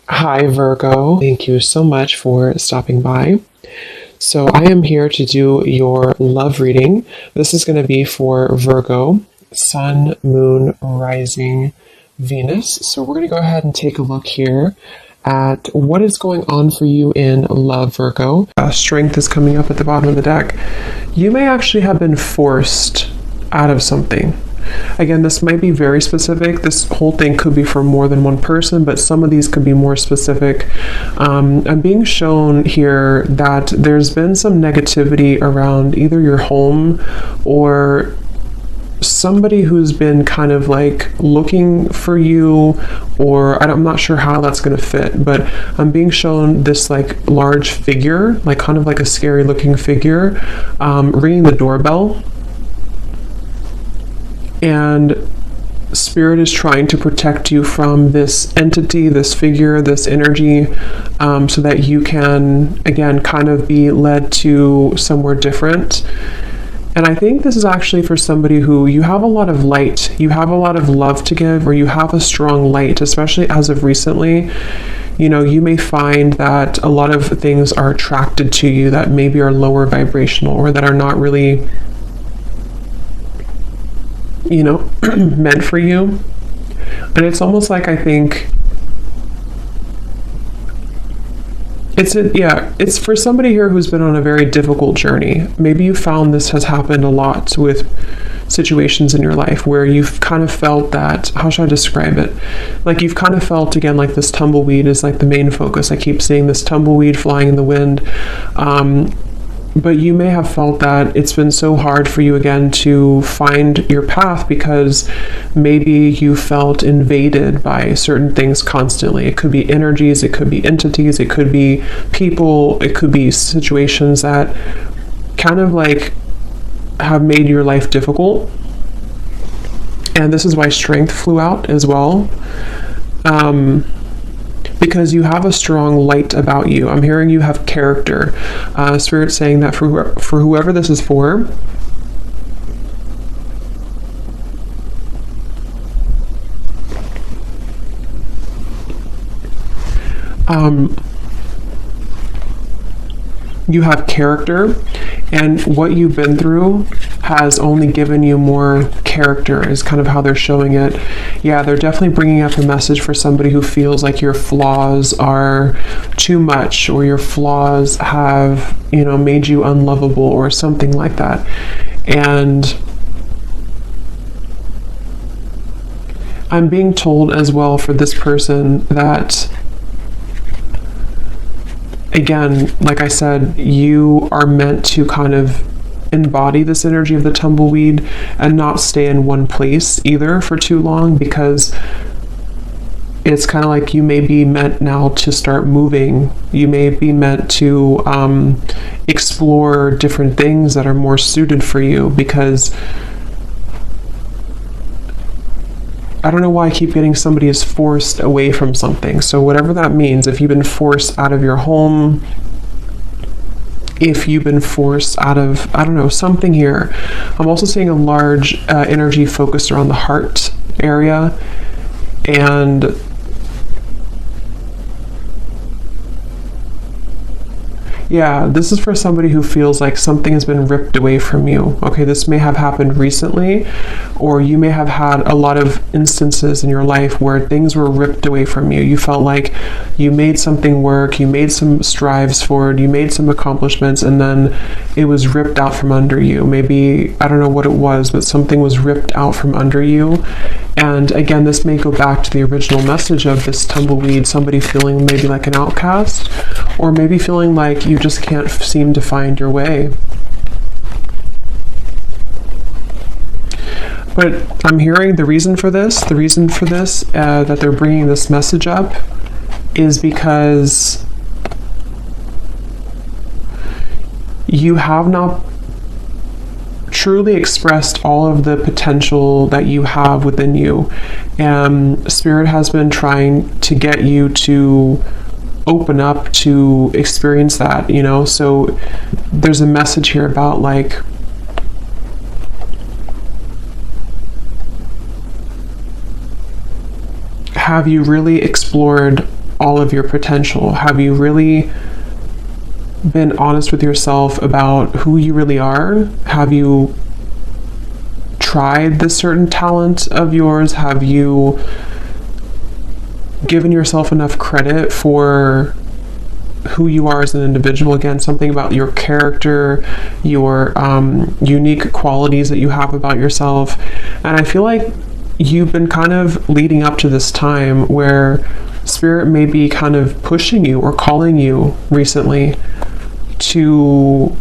Hi, Virgo. Thank you so much for stopping by. So, I am here to do your love reading. This is going to be for Virgo, Sun, Moon, Rising, Venus. So, we're going to go ahead and take a look here at what is going on for you in love, Virgo. Strength is coming up at the bottom of the deck. You may actually have been forced out of something. Again, this might be very specific. This whole thing could be for more than one person, but some of these could be more specific. I'm being shown here that there's been some negativity around either your home or somebody who's been kind of like looking for you, or I'm not sure how that's going to fit, but I'm being shown this like large figure, like kind of like a scary looking figure, ringing the doorbell. And Spirit is trying to protect you from this entity, this figure, this energy, so that you can, again, kind of be led to somewhere different. And I think this is actually for somebody who you have a lot of light, you have a lot of love to give, or you have a strong light, especially as of recently. You know, you may find that a lot of things are attracted to you that maybe are lower vibrational or that are not really meant for you. And it's almost like, I think it's for somebody here who's been on a very difficult journey. Maybe you found this has happened a lot with situations in your life where you've kind of felt that, how should I describe it? Like you've kind of felt, again, like this tumbleweed is like the main focus. I keep seeing this tumbleweed flying in the wind. But you may have felt that it's been so hard for you again to find your path because maybe you felt invaded by certain things constantly. It could be energies, it could be entities, it could be people, it could be situations that kind of like have made your life difficult. And this is why strength flew out as well. Because you have a strong light about you. I'm hearing you have character. Spirit saying that for whoever this is for, you have character, and what you've been through has only given you more character, is kind of how they're showing it. Yeah, they're definitely bringing up a message for somebody who feels like your flaws are too much, or your flaws have, made you unlovable or something like that. And I'm being told as well for this person that, again, like I said, you are meant to kind of embody this energy of the tumbleweed and not stay in one place either for too long, because it's kind of like you may be meant now to start moving. You may be meant to explore different things that are more suited for you, because I don't know why I keep getting somebody is forced away from something. So whatever that means, if you've been forced out of your home, if you've been forced out of, I don't know, something here. I'm also seeing a large energy focused around the heart area. And yeah, this is for somebody who feels like something has been ripped away from you. Okay, this may have happened recently, or you may have had a lot of instances in your life where things were ripped away from you. You felt like you made something work, you made some strives forward, you made some accomplishments, and then it was ripped out from under you. Maybe, I don't know what it was, but something was ripped out from under you. And again, this may go back to the original message of this tumbleweed, somebody feeling maybe like an outcast, or maybe feeling like you just can't seem to find your way. But I'm hearing the reason for this that they're bringing this message up is because you have not truly expressed all of the potential that you have within you. And Spirit has been trying to get you to open up to experience that, so there's a message here about like, have you really explored all of your potential? Have you really been honest with yourself about who you really are? Have you tried this certain talent of yours? Have you given yourself enough credit for who you are as an individual? Again, something about your character, your unique qualities that you have about yourself. And I feel like you've been kind of leading up to this time where Spirit may be kind of pushing you or calling you recently to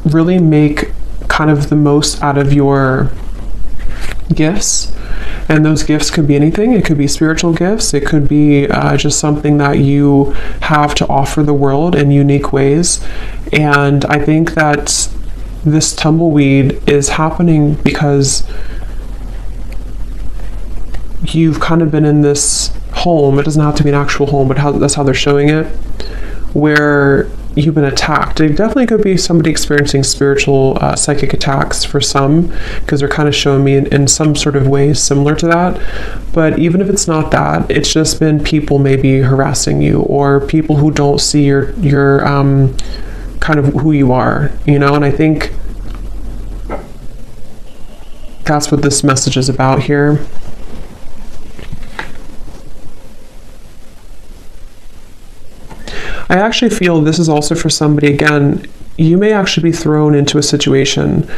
really make kind of the most out of your gifts. And those gifts could be anything. It could be spiritual gifts. It could be just something that you have to offer the world in unique ways. And I think that this tumbleweed is happening because you've kind of been in this home. It doesn't have to be an actual home, but that's how they're showing it, where you've been attacked. It definitely could be somebody experiencing spiritual psychic attacks for some, because they're kind of showing me in some sort of way similar to that. But even if it's not that, it's just been people maybe harassing you, or people who don't see your kind of who you are, you know. And I think that's what this message is about here. I actually feel this is also for somebody, again, you may actually be thrown into a situation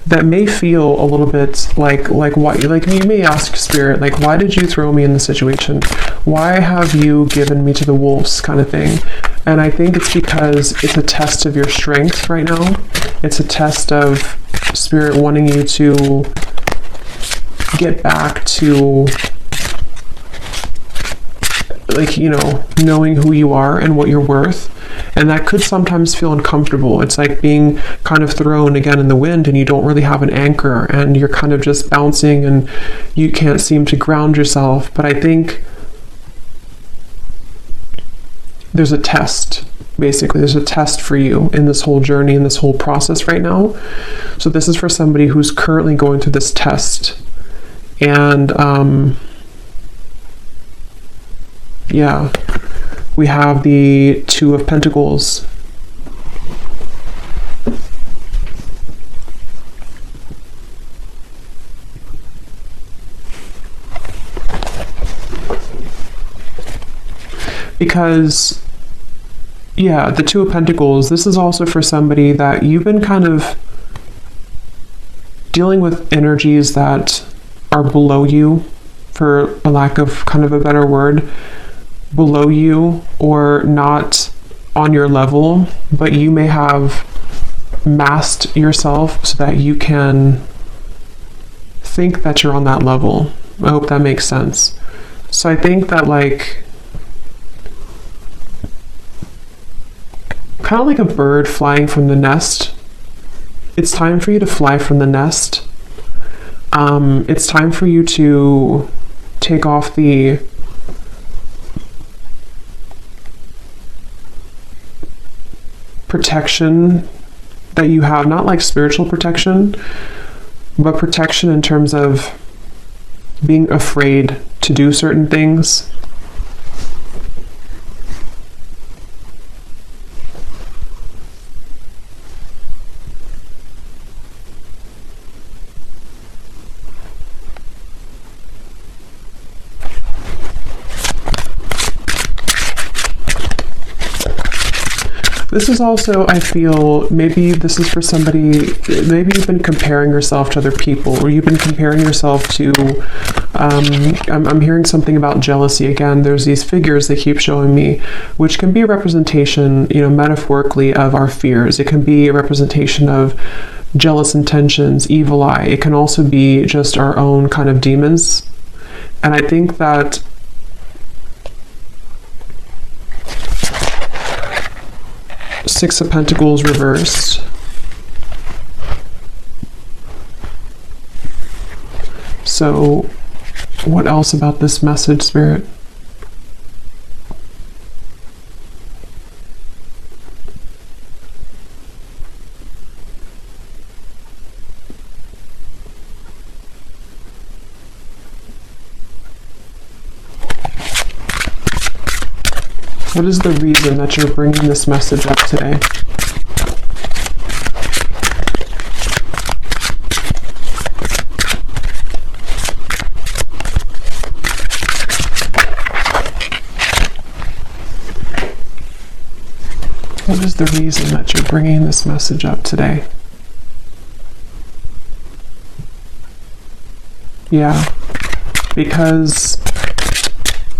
that may feel a little bit like why, like you may ask Spirit, like, why did you throw me in this situation? Why have you given me to the wolves, kind of thing? And I think it's because it's a test of your strength right now. It's a test of Spirit wanting you to get back to, like, you know, knowing who you are and what you're worth. And that could sometimes feel uncomfortable. It's like being kind of thrown again in the wind, and you don't really have an anchor, and you're kind of just bouncing and you can't seem to ground yourself. But I think there's a test. Basically, there's a test for you in this whole journey, in this whole process right now. So this is for somebody who's currently going through this test. And yeah, we have the Two of Pentacles. Because, yeah, the Two of Pentacles, this is also for somebody that you've been kind of dealing with energies that are below you, for a lack of kind of a better word, below you or not on your level, but you may have masked yourself so that you can think that you're on that level. I hope that makes sense. So I think that, like, kind of like a bird flying from the nest, it's time for you to fly from the nest. It's time for you to take off the protection that you have, not like spiritual protection, but protection in terms of being afraid to do certain things. This is also, I feel, maybe this is for somebody, maybe you've been comparing yourself to other people, or you've been comparing yourself to, I'm hearing something about jealousy again. There's these figures they keep showing me, which can be a representation, you know, metaphorically, of our fears. It can be a representation of jealous intentions, evil eye. It can also be just our own kind of demons. And I think that Six of Pentacles reversed. So, what else about this message, Spirit? What is the reason that you're bringing this message up today? What is the reason that you're bringing this message up today? Yeah, because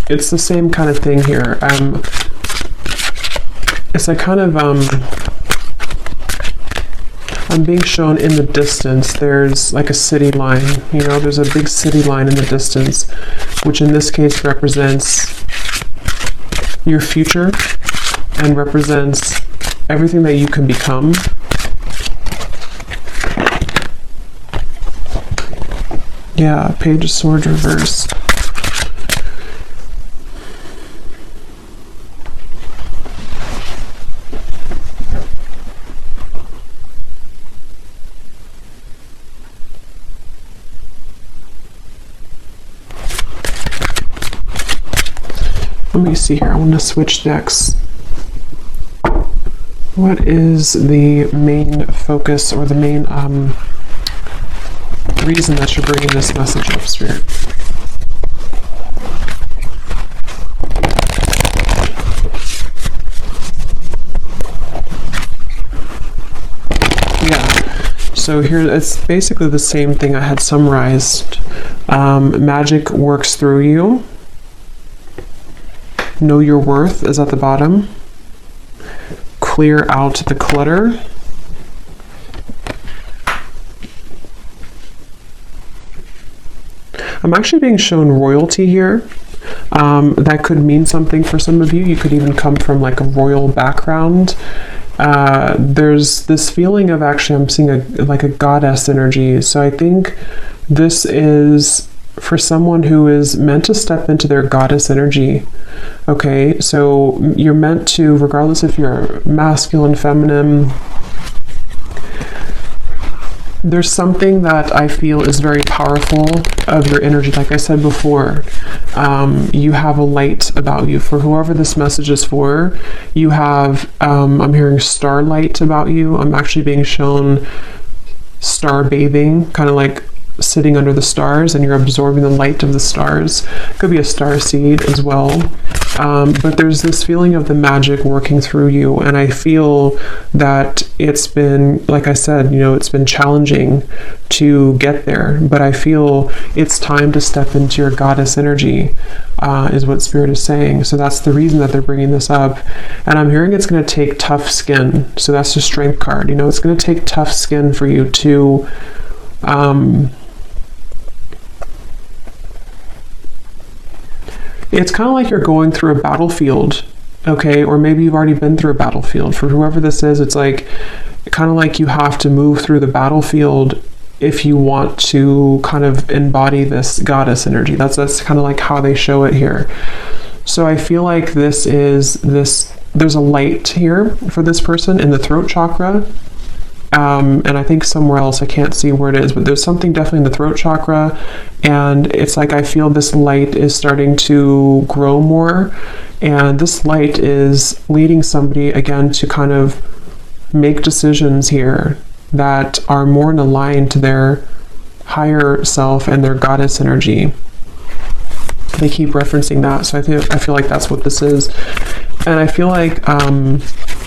it's the same kind of thing here. It's a kind of, I'm being shown in the distance, there's like a city line, you know, there's a big city line in the distance, which in this case represents your future and represents everything that you can become. Yeah, Page of Swords reversed. Let me see here. I want to switch decks. What is the main focus or the main reason that you're bringing this message up, Spirit? Yeah. So here, it's basically the same thing I had summarized. Magic works through you. Know your worth is at the bottom. Clear out the clutter. I'm actually being shown royalty here. That could mean something for some of you. You could even come from like a royal background. There's this feeling of, actually I'm seeing like a goddess energy. So I think this is for someone who is meant to step into their goddess energy. Okay, so you're meant to, regardless if you're masculine, feminine, there's something that I feel is very powerful of your energy. Like I said before, you have a light about you. For whoever this message is for, you have, I'm hearing starlight about you. I'm actually being shown star bathing, kind of like sitting under the stars, and you're absorbing the light of the stars. Could be a star seed as well. But there's this feeling of the magic working through you, and I feel that it's been, like I said, you know, it's been challenging to get there, but I feel it's time to step into your goddess energy, is what Spirit is saying. So that's the reason that they're bringing this up. And I'm hearing it's going to take tough skin. So that's the Strength card. You know, it's going to take tough skin for you to it's kind of like you're going through a battlefield, okay? Or maybe you've already been through a battlefield. For whoever this is, it's like kind of like you have to move through the battlefield if you want to kind of embody this goddess energy. That's kind of like how they show it here. So I feel like there's a light here for this person in the throat chakra. And I think somewhere else, I can't see where it is, but there's something definitely in the throat chakra, and it's like I feel this light is starting to grow more, and this light is leading somebody again to kind of make decisions here that are more in line to their higher self and their goddess energy. They keep referencing that, so I feel like that's what this is. And I feel like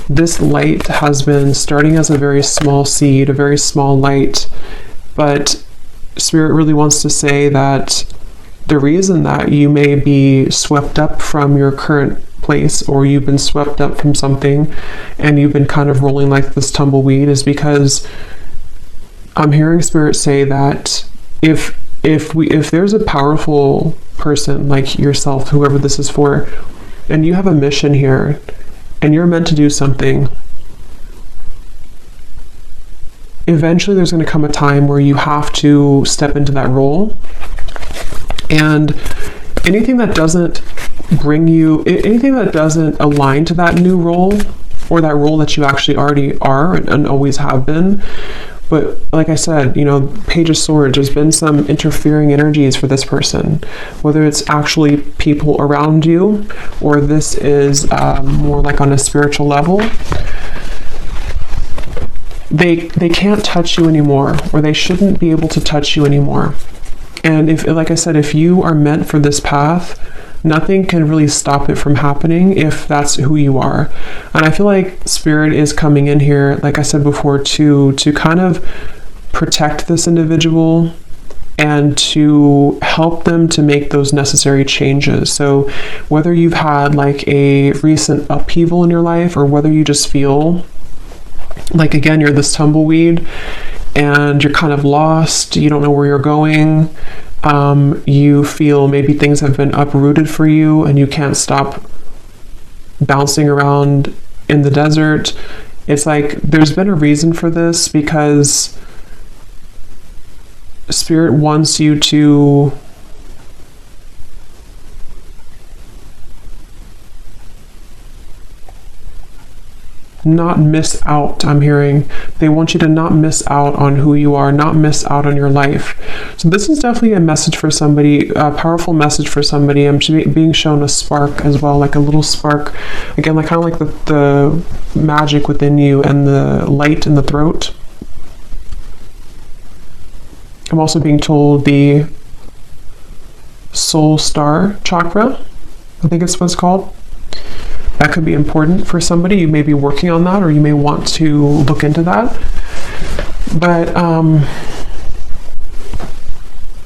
this light has been starting as a very small seed, a very small light, but Spirit really wants to say that the reason that you may be swept up from your current place, or you've been swept up from something and you've been kind of rolling like this tumbleweed, is because I'm hearing Spirit say that if there's a powerful person like yourself, whoever this is for, and you have a mission here and you're meant to do something, eventually there's going to come a time where you have to step into that role. And anything that doesn't bring you, anything that doesn't align to that new role, or that role that you actually already are and always have been, But like I said, Page of Swords, there's been some interfering energies for this person, whether it's actually people around you or this is more like on a spiritual level. They can't touch you anymore, or they shouldn't be able to touch you anymore. And if, like I said, if you are meant for this path, nothing can really stop it from happening if that's who you are. And I feel like Spirit is coming in here, like I said before, to kind of protect this individual and to help them to make those necessary changes. So whether you've had like a recent upheaval in your life, or whether you just feel like, again, you're this tumbleweed and you're kind of lost, you don't know where you're going, you feel maybe things have been uprooted for you and you can't stop bouncing around in the desert. It's like there's been a reason for this, because Spirit wants you to not miss out. I'm hearing they want you to not miss out on who you are, not miss out on your life. So this is definitely a message for somebody, a powerful message for somebody. I'm being shown a spark as well, like a little spark, again, like kind of like the magic within you and the light in the throat. I'm also being told the soul star chakra, I think it's what it's called. That could be important for somebody. You may be working on that, or you may want to look into that. But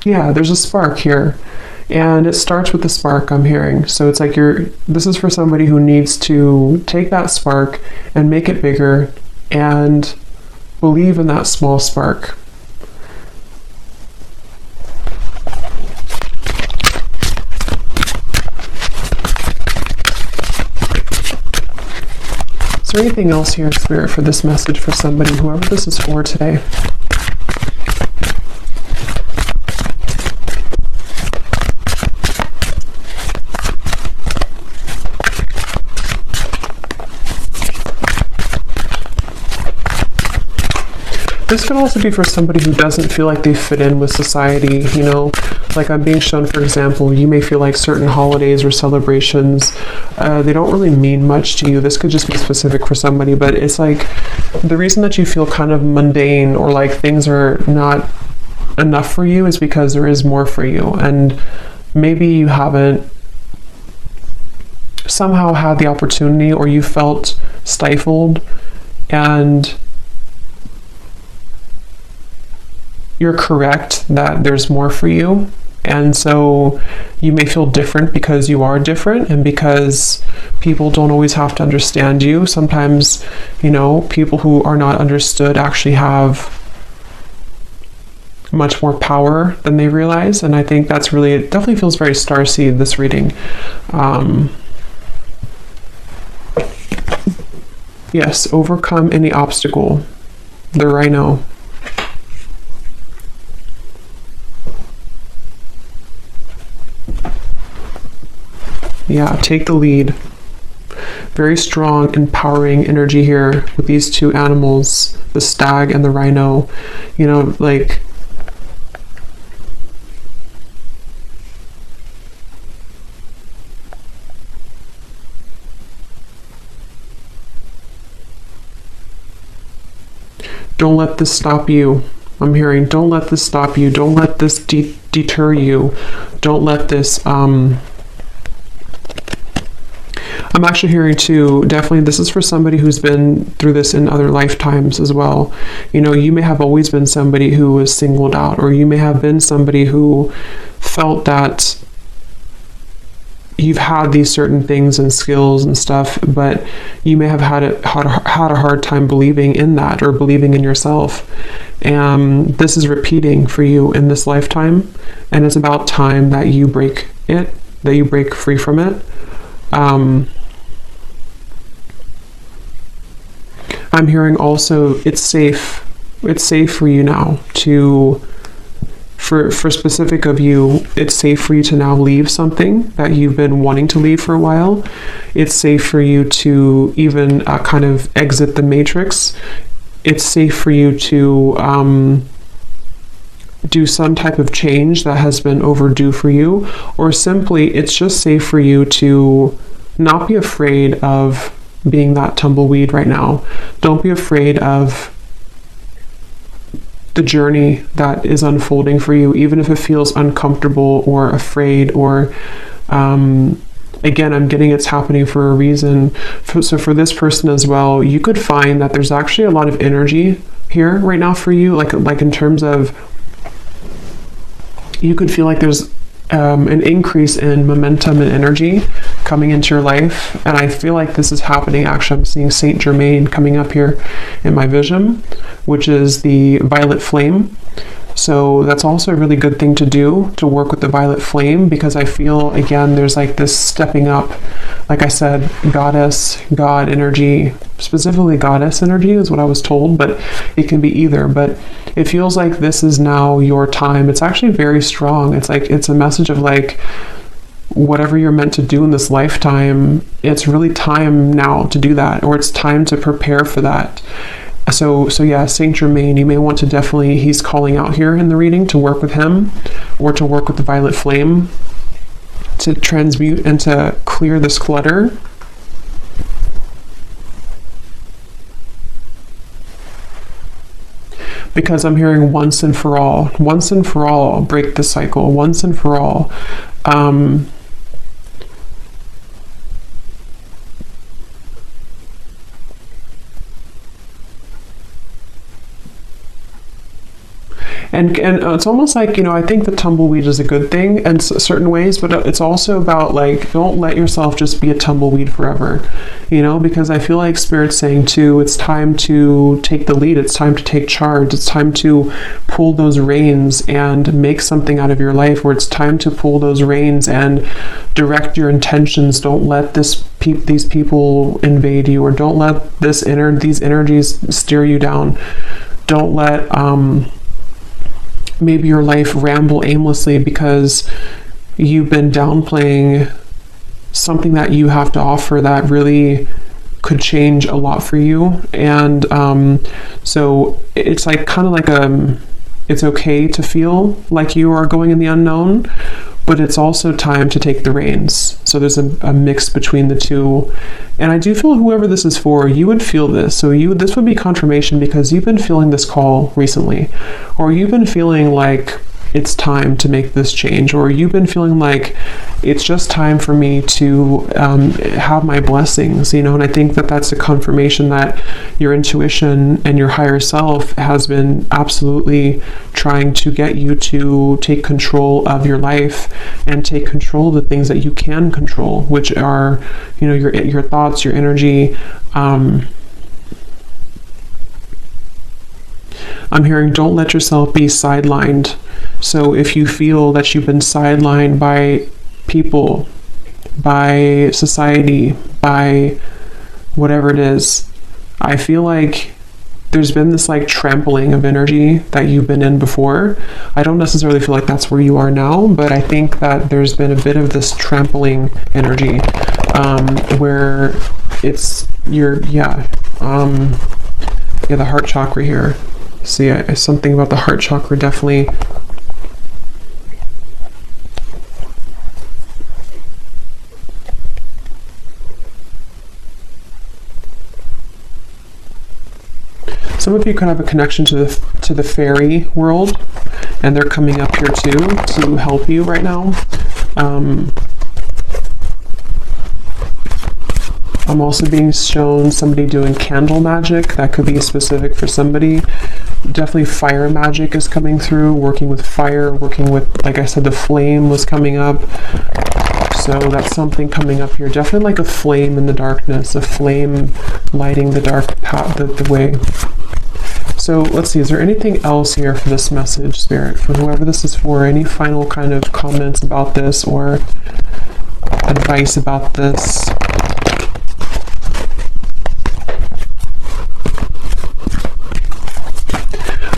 yeah, there's a spark here, and it starts with the spark, I'm hearing. So it's like this is for somebody who needs to take that spark and make it bigger and believe in that small spark. Is there anything else here, Spirit, for this message for somebody, whoever this is for today? This could also be for somebody who doesn't feel like they fit in with society, like I'm being shown, for example, you may feel like certain holidays or celebrations, they don't really mean much to you. This could just be specific for somebody, but it's like the reason that you feel kind of mundane or like things are not enough for you is because there is more for you. And maybe you haven't somehow had the opportunity, or you felt stifled, and you're correct that there's more for you. And so you may feel different because you are different, and because people don't always have to understand you. Sometimes, people who are not understood actually have much more power than they realize. And I think that's really, it definitely feels very starseed, this reading. Yes, overcome any obstacle. The rhino. Yeah, take the lead. Very strong, empowering energy here with these two animals, the stag and the rhino. Like, don't let this stop you. I'm hearing, don't let this stop you. Don't let this deter you. Don't let this, I'm actually hearing too, definitely this is for somebody who's been through this in other lifetimes as well. You may have always been somebody who was singled out, or you may have been somebody who felt that you've had these certain things and skills and stuff, but you may have had a hard time believing in that, or believing in yourself. And this is repeating for you in this lifetime, and it's about time that you break it, that you break free from it. I'm hearing also it's safe for you now to, for specific of you, it's safe for you to now leave something that you've been wanting to leave for a while. It's safe for you to even kind of exit the matrix it's safe for you to do some type of change that has been overdue for you, or simply it's just safe for you to not be afraid of being that tumbleweed right now. Don't be afraid of the journey that is unfolding for you, even if it feels uncomfortable or afraid, or again, I'm getting it's happening for a reason. So for this person as well, you could find that there's actually a lot of energy here right now for you, like in terms of, you could feel like there's an increase in momentum and energy coming into your life. And I feel like this is happening. Actually, I'm seeing Saint Germain coming up here in my vision, which is the violet flame. So that's also a really good thing to do, to work with the violet flame, because I feel, again, there's like this stepping up. Like I said, goddess, God energy, specifically goddess energy is what I was told, but it can be either. But it feels like this is now your time. It's actually very strong. It's like, it's a message of like, whatever you're meant to do in this lifetime, it's really time now to do that, or it's time to prepare for that. So yeah, Saint Germain, you may want to definitely, he's calling out here in the reading to work with him, or to work with the violet flame to transmute and to clear this clutter. Because I'm hearing once and for all, break the cycle, once and for all. And it's almost like, I think the tumbleweed is a good thing in certain ways, but it's also about like, don't let yourself just be a tumbleweed forever, because I feel like Spirit's saying too, it's time to take the lead. It's time to take charge. It's time to pull those reins and make something out of your life, where it's time to pull those reins and direct your intentions. Don't let these people invade you, or don't let these energies steer you down. Don't let, maybe your life ramble aimlessly because you've been downplaying something that you have to offer that really could change a lot for you. And so it's like kind of like it's okay to feel like you are going in the unknown, but it's also time to take the reins. So there's a mix between the two. And I do feel whoever this is for, you would feel this. So this would be confirmation, because you've been feeling this call recently, or you've been feeling like it's time to make this change, or you've been feeling like it's just time for me to have my blessings, and I think that that's a confirmation that your intuition and your higher self has been absolutely trying to get you to take control of your life and take control of the things that you can control, which are, your thoughts, your energy. I'm hearing, don't let yourself be sidelined. So if you feel that you've been sidelined by people, by society, by whatever it is, I feel like there's been this like trampling of energy that you've been in before. I don't necessarily feel like that's where you are now, but I think that there's been a bit of this trampling energy, where it's the heart chakra here. So yeah, something about the heart chakra definitely. Some of you could have a connection to the fairy world, and they're coming up here too to help you right now. I'm also being shown somebody doing candle magic. That could be specific for somebody. Definitely fire magic is coming through, working with fire, working with, like I said, the flame was coming up. So that's something coming up here. Definitely like a flame in the darkness, a flame lighting the dark path, the way. So let's see, is there anything else here for this message, Spirit, for whoever this is for? Any final kind of comments about this or advice about this?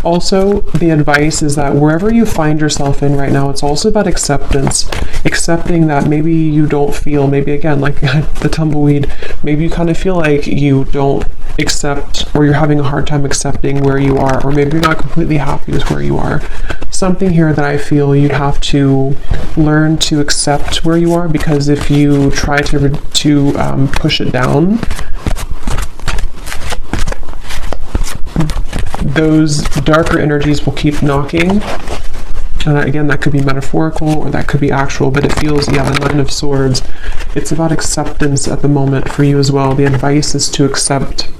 Also, the advice is that wherever you find yourself in right now, it's also about acceptance. Accepting that maybe you don't feel, maybe again, like the tumbleweed, maybe you kind of feel like you don't accept, or you're having a hard time accepting where you are, or maybe you're not completely happy with where you are. Something here that I feel you have to learn to accept where you are, because if you try to push it down, those darker energies will keep knocking. And again, that could be metaphorical or that could be actual, but it feels, the Nine of Swords, it's about acceptance at the moment for you as well. The advice is to accept.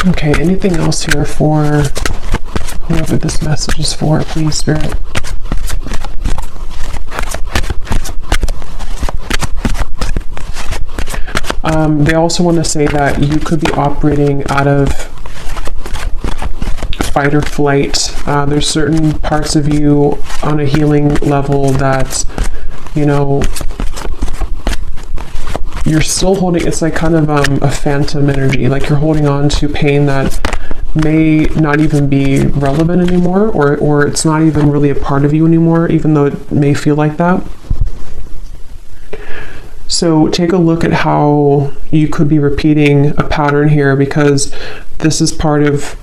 Okay, anything else here for whoever this message is for, please, Spirit? They also want to say that you could be operating out of fight or flight. There's certain parts of you on a healing level that, you know, you're still holding. It's like kind of a phantom energy, like you're holding on to pain that may not even be relevant anymore, or it's not even really a part of you anymore, even though it may feel like that. So take a look at how you could be repeating a pattern here, because this is part of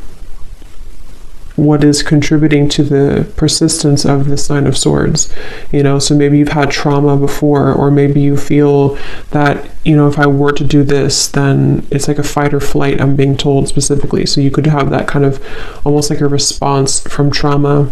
what is contributing to the persistence of this Nine of Swords. You know, so maybe you've had trauma before, or maybe you feel that, you know, if I were to do this, then it's like a fight or flight, I'm being told specifically. So you could have that kind of almost like a response from trauma.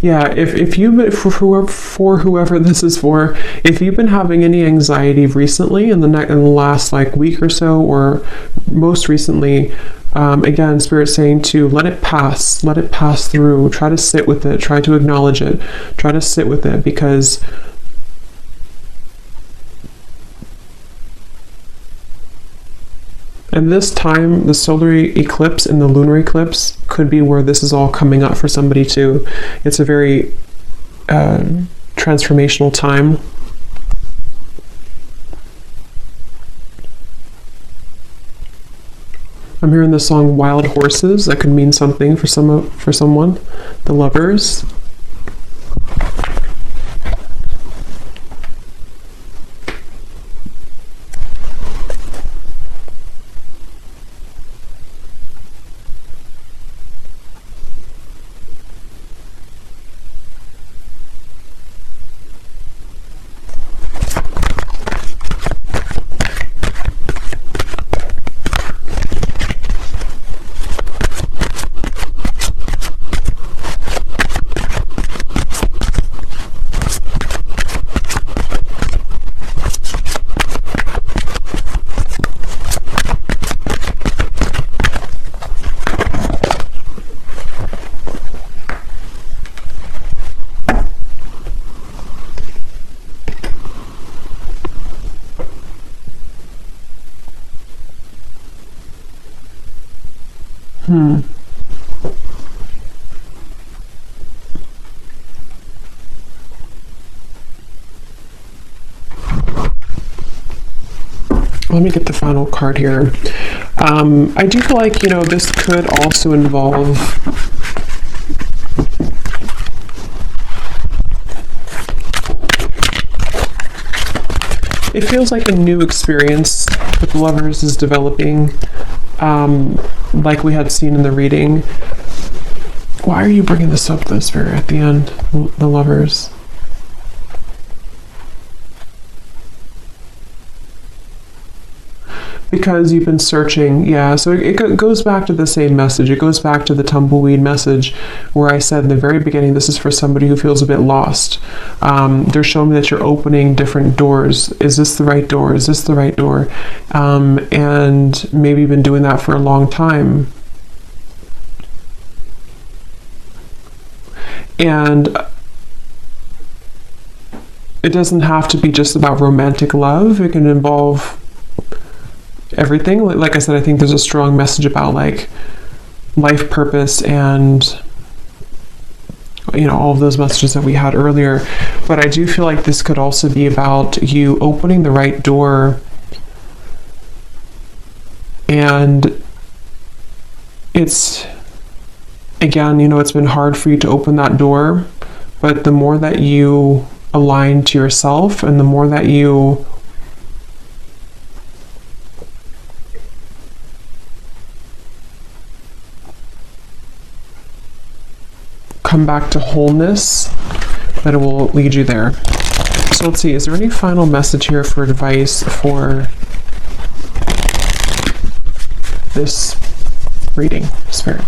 Yeah, if you, for whoever this is for, if you've been having any anxiety recently in the last like week or so, or most recently, again, Spirit's saying to let it pass through, try to sit with it, try to acknowledge it, try to sit with it, because and this time, the solar eclipse and the lunar eclipse could be where this is all coming up for somebody too. It's a very transformational time. I'm hearing the song Wild Horses. That could mean something for someone. The Lovers. Let me get the final card here. I do feel like, you know, this could also involve it feels like a new experience with the Lovers is developing, like we had seen in the reading. Why are you bringing this up, though, Spirit, at the end? The Lovers. Because you've been searching, yeah, so it goes back to the same message. It goes back to the tumbleweed message where I said in the very beginning, this is for somebody who feels a bit lost. They're showing me that you're opening different doors. Is this the right door? Is this the right door? And maybe you've been doing that for a long time. And it doesn't have to be just about romantic love. It can involve everything. Like I said, I think there's a strong message about like life purpose and all of those messages that we had earlier. But I do feel like this could also be about you opening the right door. And it's, again, it's been hard for you to open that door, but the more that you align to yourself and the more that you come back to wholeness, that it will lead you there. So let's see, is there any final message here for advice for this reading, Spirit?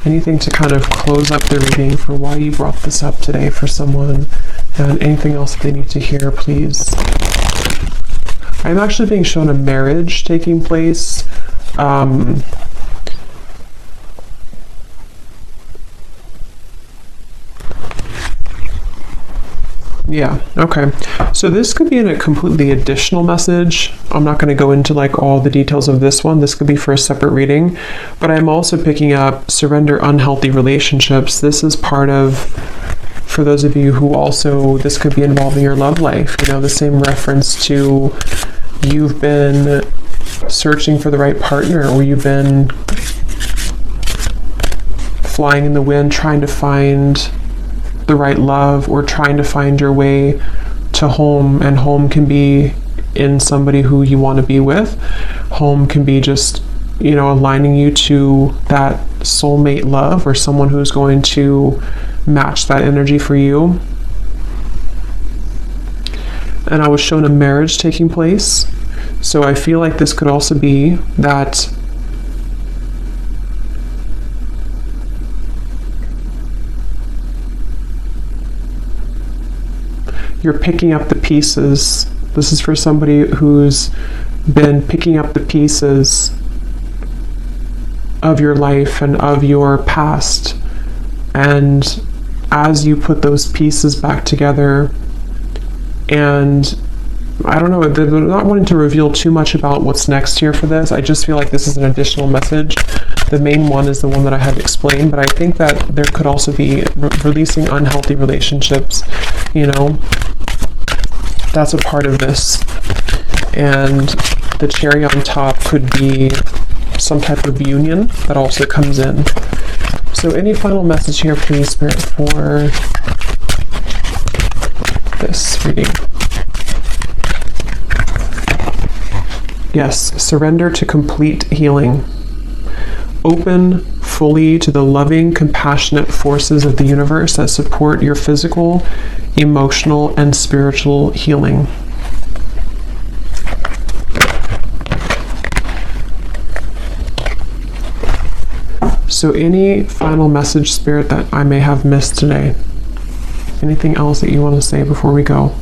Anything to kind of close up the reading for why you brought this up today for someone, and anything else that they need to hear, please? I'm actually being shown a marriage taking place. Yeah, okay. So this could be in a completely additional message. I'm not going to go into like all the details of this one. This could be for a separate reading. But I'm also picking up surrender unhealthy relationships. This is part of, for those of you who also, this could be involving your love life. The same reference to you've been searching for the right partner, or you've been flying in the wind trying to find the right love, or trying to find your way to home. And home can be in somebody who you want to be with. Home can be just aligning you to that soulmate love, or someone who's going to match that energy for you. And I was shown a marriage taking place, so I feel like this could also be that you're picking up the pieces. This is for somebody who's been picking up the pieces of your life and of your past. And as you put those pieces back together, and I don't know, they're not wanting to reveal too much about what's next here for this. I just feel like this is an additional message. The main one is the one that I had explained, but I think that there could also be releasing unhealthy relationships. That's a part of this. And the cherry on top could be some type of union that also comes in. So any final message here, please, Spirit, for this reading? Yes, surrender to complete healing. Open fully to the loving, compassionate forces of the universe that support your physical, emotional, and spiritual healing. So any final message, Spirit, that I may have missed today? Anything else that you want to say before we go?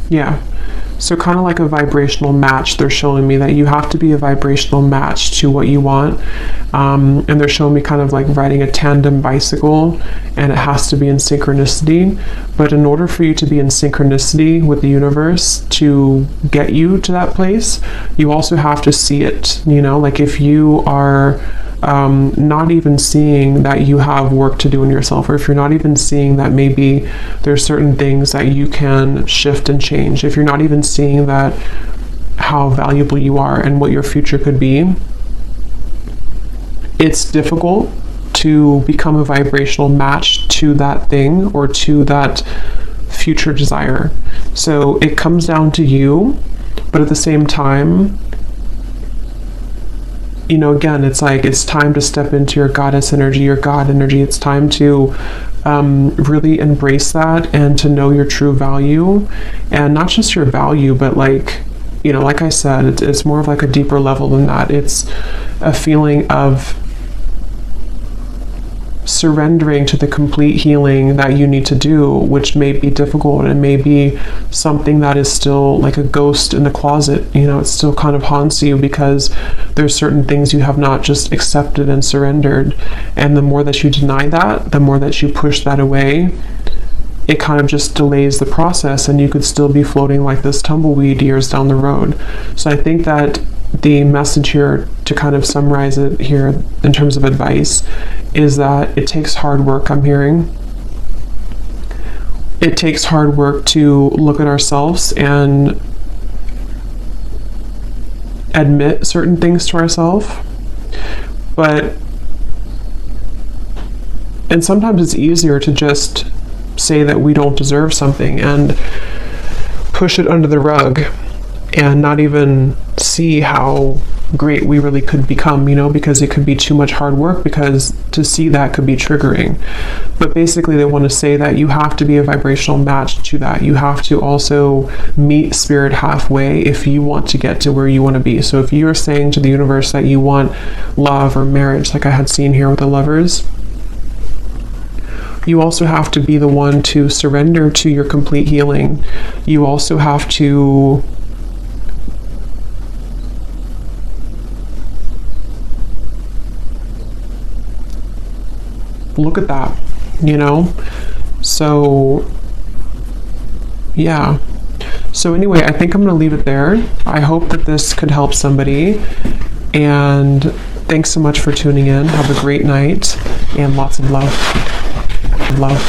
Yeah. So kind of like a vibrational match, they're showing me that you have to be a vibrational match to what you want. And they're showing me kind of like riding a tandem bicycle, and it has to be in synchronicity. But in order for you to be in synchronicity with the universe to get you to that place, you also have to see it. Like if you are not even seeing that you have work to do in yourself, or if you're not even seeing that maybe there's certain things that you can shift and change, if you're not even seeing that how valuable you are and what your future could be, it's difficult to become a vibrational match to that thing or to that future desire. So it comes down to you, but at the same time, again, it's like it's time to step into your goddess energy, your God energy. It's time to really embrace that and to know your true value, and not just your value, but like I said, it's more of like a deeper level than that. It's a feeling of surrendering to the complete healing that you need to do, which may be difficult and may be something that is still like a ghost in the closet. It still kind of haunts you because there's certain things you have not just accepted and surrendered. And the more that you deny that, the more that you push that away, it kind of just delays the process, and you could still be floating like this tumbleweed years down the road. So I think that the message here, to kind of summarize it here in terms of advice, is that it takes hard work. I'm hearing it takes hard work to look at ourselves and admit certain things to ourselves, and sometimes it's easier to just say that we don't deserve something and push it under the rug and not even see how great we really could become, because it could be too much hard work, because to see that could be triggering. But basically they want to say that you have to be a vibrational match to that. You have to also meet spirit halfway if you want to get to where you want to be. So if you're saying to the universe that you want love or marriage, like I had seen here with the Lovers, you also have to be the one to surrender to your complete healing. You also have to look at that, So, yeah. So anyway, I think I'm going to leave it there. I hope that this could help somebody. And thanks so much for tuning in. Have a great night and lots of love. Love.